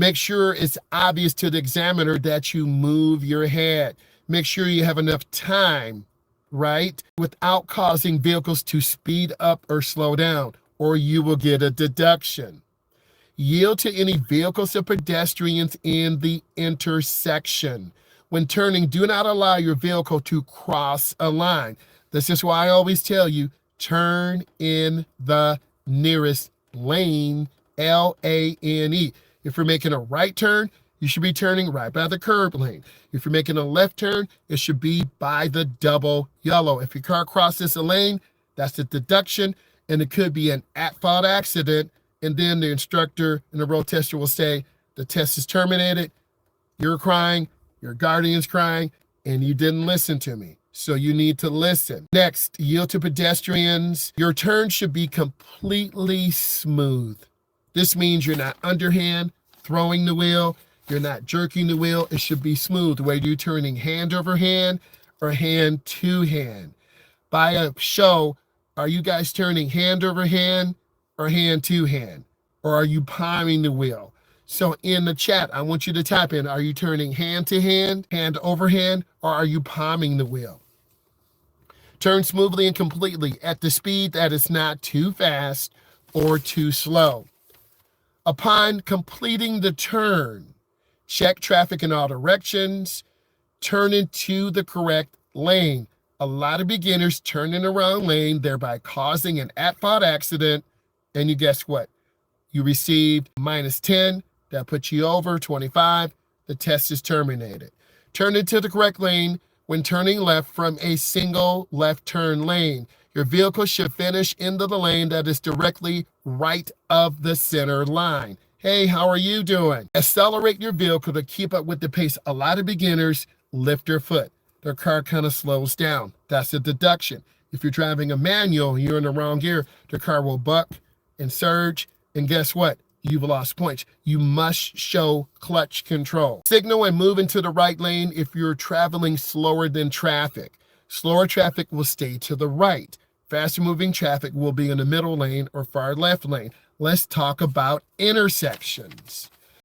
Make sure it's obvious to the examiner that you move your head. Make sure you have enough time, right, without causing vehicles to speed up or slow down, or you will get a deduction. Yield to any vehicles or pedestrians in the intersection. When turning, do not allow your vehicle to cross a line. This is why I always tell you, turn in the nearest lane, L-A-N-E. If you're making a right turn, you should be turning right by the curb lane. If you're making a left turn, it should be by the double yellow. If your car crosses a lane, that's a deduction, and it could be an at-fault accident, and then the instructor and the road tester will say, the test is terminated, you're crying, your guardian's crying, and you didn't listen to me. So you need to listen. Next, yield to pedestrians. Your turn should be completely smooth. This means you're not underhand, throwing the wheel, you're not jerking the wheel. It should be smooth, whether you're turning hand over hand or hand to hand. By a show, are you guys turning hand over hand or hand to hand? Or are you palming the wheel? So in the chat, I want you to type in, are you turning hand to hand, hand over hand, or are you palming the wheel? Turn smoothly and completely at the speed that is not too fast or too slow. Upon completing the turn, check traffic in all directions, turn into the correct lane. A lot of beginners turn in the wrong lane, thereby causing an at-fault accident, and you guess what? You received -10, that puts you over 25, the test is terminated. Turn into the correct lane when turning left from a single left turn lane. Your vehicle should finish into the lane that is directly right of the center line. Hey, how are you doing? Accelerate your vehicle to keep up with the pace. A lot of beginners lift their foot. Their car kind of slows down. That's a deduction. If you're driving a manual and you're in the wrong gear, the car will buck and surge, and guess what? You've lost points. You must show clutch control. Signal and move into the right lane if you're traveling slower than traffic. Slower traffic will stay to the right. Faster moving traffic will be in the middle lane or far left lane. Let's talk about intersections.